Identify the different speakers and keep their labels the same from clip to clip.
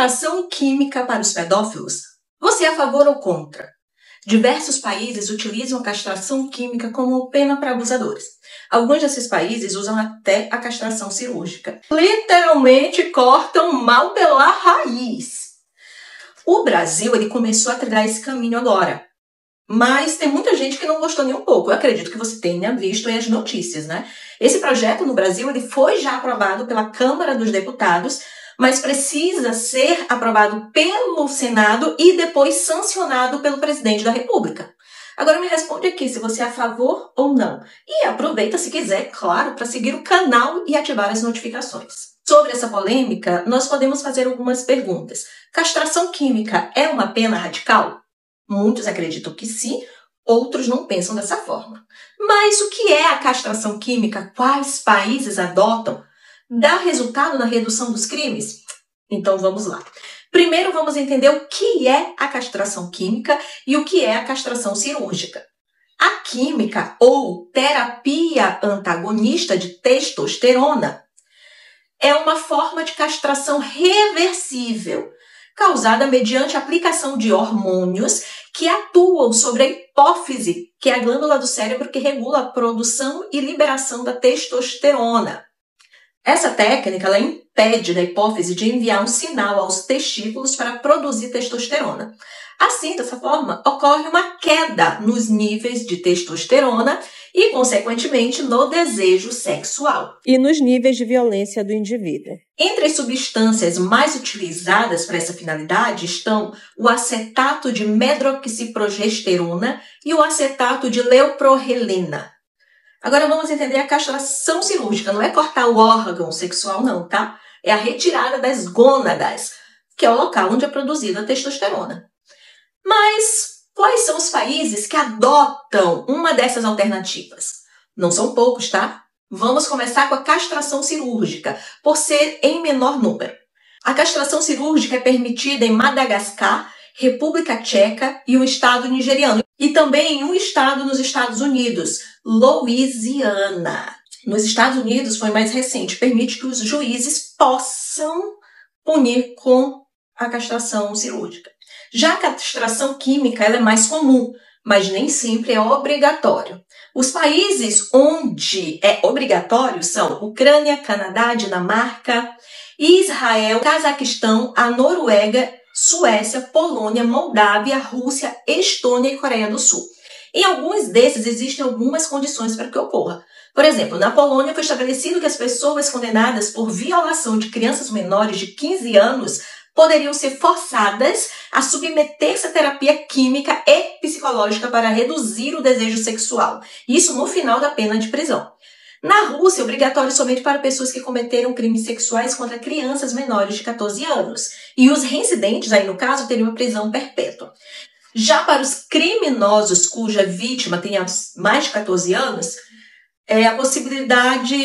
Speaker 1: Castração química para os pedófilos? Você é a favor ou contra? Diversos países utilizam a castração química como pena para abusadores. Alguns desses países usam até a castração cirúrgica. Literalmente cortam mal pela raiz. O Brasil ele começou a trilhar esse caminho agora. Mas tem muita gente que não gostou nem um pouco. Eu acredito que você tenha visto aí as notícias, né? Esse projeto no Brasil ele foi já aprovado pela Câmara dos Deputados, mas precisa ser aprovado pelo Senado e depois sancionado pelo presidente da República. Agora me responde aqui se você é a favor ou não. E aproveita, se quiser, claro, para seguir o canal e ativar as notificações. Sobre essa polêmica, nós podemos fazer algumas perguntas. Castração química é uma pena radical? Muitos acreditam que sim, outros não pensam dessa forma. Mas o que é a castração química? Quais países adotam? Dá resultado na redução dos crimes? Então vamos lá. Primeiro vamos entender o que é a castração química e o que é a castração cirúrgica. A química ou terapia antagonista de testosterona é uma forma de castração reversível, causada mediante a aplicação de hormônios que atuam sobre a hipófise, que é a glândula do cérebro que regula a produção e liberação da testosterona. Essa técnica ela impede da hipófise de enviar um sinal aos testículos para produzir testosterona. Assim, dessa forma, ocorre uma queda nos níveis de testosterona e, consequentemente, no desejo sexual.
Speaker 2: E nos níveis de violência do indivíduo.
Speaker 1: Entre as substâncias mais utilizadas para essa finalidade estão o acetato de medroxiprogesterona e o acetato de leuprorelina. Agora vamos entender a castração cirúrgica. Não é cortar o órgão sexual, não, tá? É a retirada das gônadas, que é o local onde é produzida a testosterona. Mas quais são os países que adotam uma dessas alternativas? Não são poucos, tá? Vamos começar com a castração cirúrgica, por ser em menor número. A castração cirúrgica é permitida em Madagascar, República Tcheca e um estado nigeriano. E também em um estado nos Estados Unidos, Louisiana. Nos Estados Unidos foi mais recente, permite que os juízes possam punir com a castração cirúrgica. Já a castração química ela é mais comum, mas nem sempre é obrigatório. Os países onde é obrigatório são Ucrânia, Canadá, Dinamarca, Israel, Cazaquistão, a Noruega, Suécia, Polônia, Moldávia, Rússia, Estônia e Coreia do Sul. Em alguns desses existem algumas condições para que ocorra. Por exemplo, na Polônia foi estabelecido que as pessoas condenadas por violação de crianças menores de 15 anos poderiam ser forçadas a submeter-se à terapia química e psicológica para reduzir o desejo sexual. Isso no final da pena de prisão. Na Rússia, é obrigatório somente para pessoas que cometeram crimes sexuais contra crianças menores de 14 anos. E os reincidentes, aí no caso, teriam a prisão perpétua. Já para os criminosos cuja vítima tenha mais de 14 anos, é a possibilidade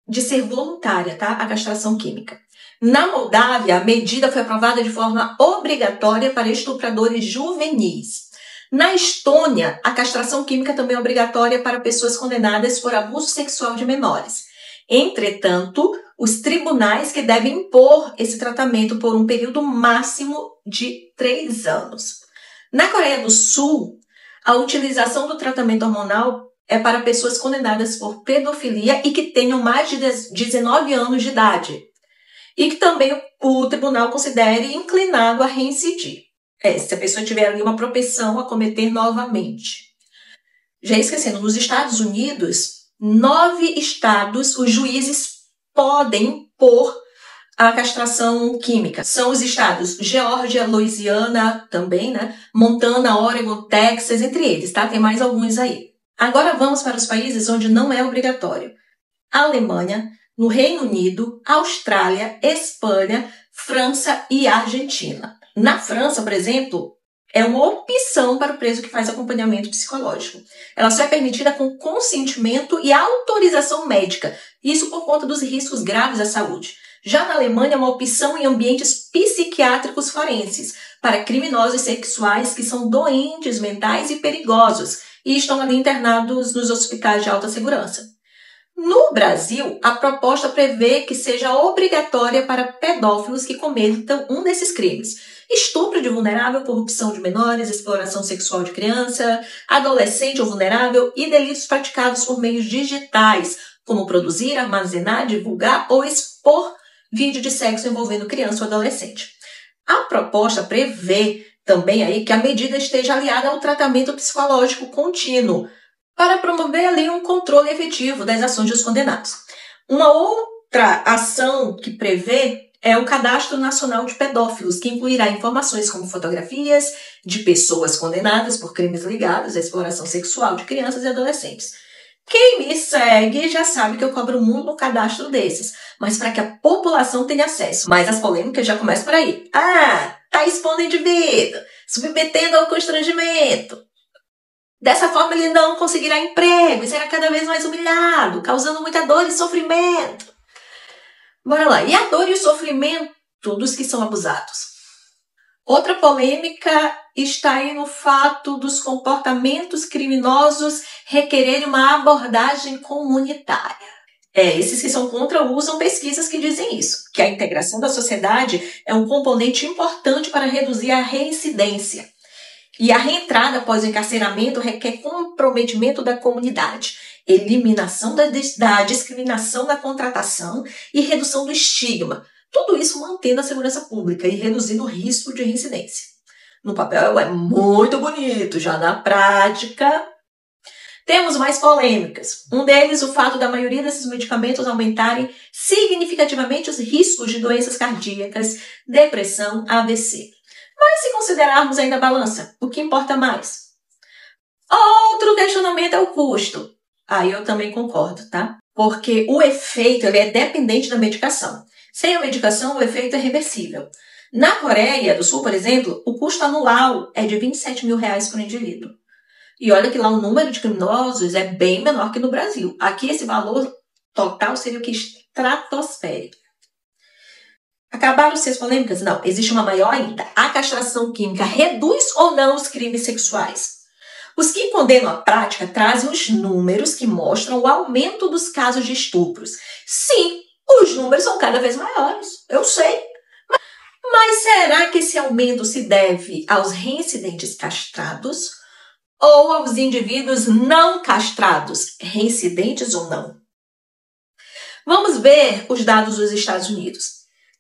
Speaker 1: de ser voluntária, tá? A castração química. Na Moldávia, a medida foi aprovada de forma obrigatória para estupradores juvenis. Na Estônia, a castração química também é obrigatória para pessoas condenadas por abuso sexual de menores. Entretanto, os tribunais que devem impor esse tratamento por um período máximo de 3 anos. Na Coreia do Sul, a utilização do tratamento hormonal é para pessoas condenadas por pedofilia e que tenham mais de 19 anos de idade. E que também o tribunal considere inclinado a reincidir. Se a pessoa tiver ali uma propensão a cometer novamente. Já esquecendo, nos Estados Unidos, 9 estados, os juízes podem impor a castração química. São os estados Geórgia, Louisiana também, né? Montana, Oregon, Texas, entre eles, tá? Tem mais alguns aí. Agora vamos para os países onde não é obrigatório. Alemanha, no Reino Unido, Austrália, Espanha, França e Argentina. Na França, por exemplo, é uma opção para o preso que faz acompanhamento psicológico. Ela só é permitida com consentimento e autorização médica, isso por conta dos riscos graves à saúde. Já na Alemanha, é uma opção em ambientes psiquiátricos forenses, para criminosos sexuais que são doentes mentais e perigosos, e estão ali internados nos hospitais de alta segurança. No Brasil, a proposta prevê que seja obrigatória para pedófilos que cometam um desses crimes: estupro de vulnerável, corrupção de menores, exploração sexual de criança, adolescente ou vulnerável e delitos praticados por meios digitais, como produzir, armazenar, divulgar ou expor vídeo de sexo envolvendo criança ou adolescente. A proposta prevê também aí que a medida esteja aliada ao tratamento psicológico contínuo, para promover ali um controle efetivo das ações dos condenados. Uma outra ação que prevê é o Cadastro Nacional de Pedófilos, que incluirá informações como fotografias de pessoas condenadas por crimes ligados à exploração sexual de crianças e adolescentes. Quem me segue já sabe que eu cobro muito no cadastro desses, mas para que a população tenha acesso. Mas as polêmicas já começam por aí. Tá expondo indivíduo, submetendo ao constrangimento. Dessa forma, ele não conseguirá emprego e será cada vez mais humilhado, causando muita dor e sofrimento. Bora lá. E a dor e o sofrimento dos que são abusados? Outra polêmica está aí no fato dos comportamentos criminosos requererem uma abordagem comunitária. Esses que são contra usam pesquisas que dizem isso, que a integração da sociedade é um componente importante para reduzir a reincidência. E a reentrada após o encarceramento requer comprometimento da comunidade, eliminação da discriminação na contratação e redução do estigma. Tudo isso mantendo a segurança pública e reduzindo o risco de reincidência. No papel é muito bonito, já na prática temos mais polêmicas. Um deles, o fato da maioria desses medicamentos aumentarem significativamente os riscos de doenças cardíacas, depressão, AVC. Mas se considerarmos ainda a balança, o que importa mais? Outro questionamento é o custo. Aí eu também concordo, tá? Porque o efeito ele é dependente da medicação. Sem a medicação, o efeito é reversível. Na Coreia do Sul, por exemplo, o custo anual é de R$27 mil por indivíduo. E olha que lá o número de criminosos é bem menor que no Brasil. Aqui esse valor total seria o que? Estratosférico. Acabaram-se as polêmicas? Não, existe uma maior ainda. A castração química reduz ou não os crimes sexuais? Os que condenam a prática trazem os números que mostram o aumento dos casos de estupros. Sim, os números são cada vez maiores, eu sei. Mas será que esse aumento se deve aos reincidentes castrados ou aos indivíduos não castrados, reincidentes ou não? Vamos ver os dados dos Estados Unidos.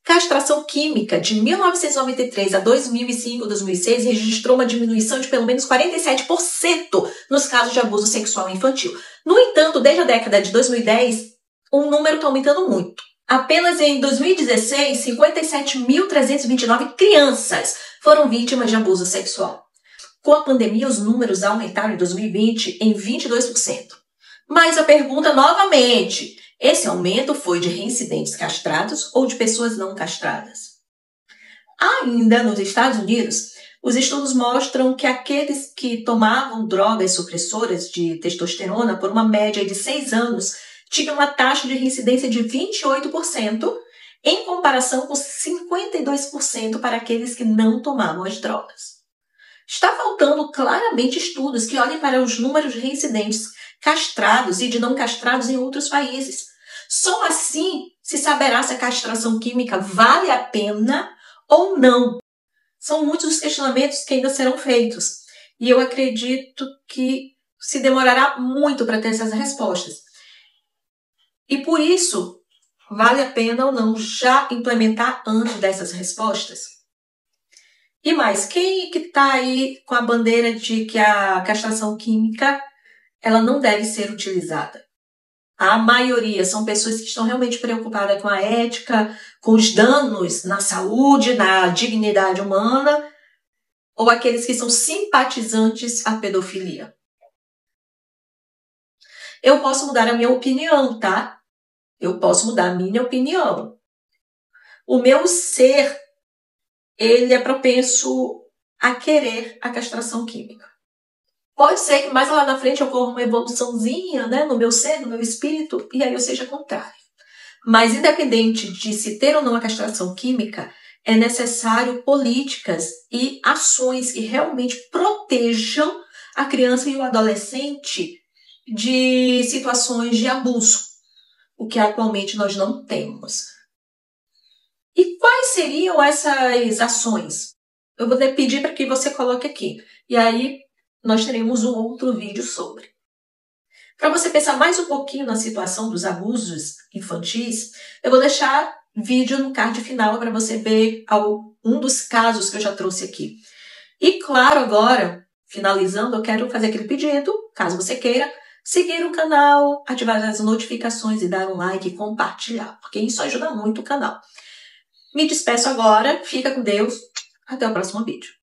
Speaker 1: Castração química de 1993 a 2005, 2006 registrou uma diminuição de pelo menos 47% nos casos de abuso sexual infantil. No entanto, desde a década de 2010, o número está aumentando muito. Apenas em 2016, 57.329 crianças foram vítimas de abuso sexual. Com a pandemia, os números aumentaram em 2020 em 22%. Mas a pergunta novamente: esse aumento foi de reincidentes castrados ou de pessoas não castradas? Ainda nos Estados Unidos, os estudos mostram que aqueles que tomavam drogas supressoras de testosterona por uma média de 6 anos tinham uma taxa de reincidência de 28%, em comparação com 52% para aqueles que não tomavam as drogas. Está faltando claramente estudos que olhem para os números de reincidentes castrados e de não castrados em outros países. Só assim se saberá se a castração química vale a pena ou não. São muitos os questionamentos que ainda serão feitos. E eu acredito que se demorará muito para ter essas respostas. E por isso, vale a pena ou não já implementar antes dessas respostas? E mais, quem que está aí com a bandeira de que a castração química ela não deve ser utilizada? A maioria são pessoas que estão realmente preocupadas com a ética, com os danos na saúde, na dignidade humana, ou aqueles que são simpatizantes à pedofilia. Eu posso mudar a minha opinião, tá? Eu posso mudar a minha opinião. O meu ser, ele é propenso a querer a castração química. Pode ser que mais lá na frente ocorra uma evoluçãozinha, né, no meu ser, no meu espírito, e aí eu seja contrário. Mas independente de se ter ou não a castração química, é necessário políticas e ações que realmente protejam a criança e o adolescente de situações de abuso. o que atualmente nós não temos. E quais seriam essas ações? Eu vou pedir para que você coloque aqui. E aí nós teremos um outro vídeo sobre. Para você pensar mais um pouquinho na situação dos abusos infantis, eu vou deixar vídeo no card final para você ver um dos casos que eu já trouxe aqui. E claro, agora, finalizando, eu quero fazer aquele pedido, caso você queira, seguir o canal, ativar as notificações e dar um like e compartilhar, porque isso ajuda muito o canal. Me despeço agora, fica com Deus, até o próximo vídeo.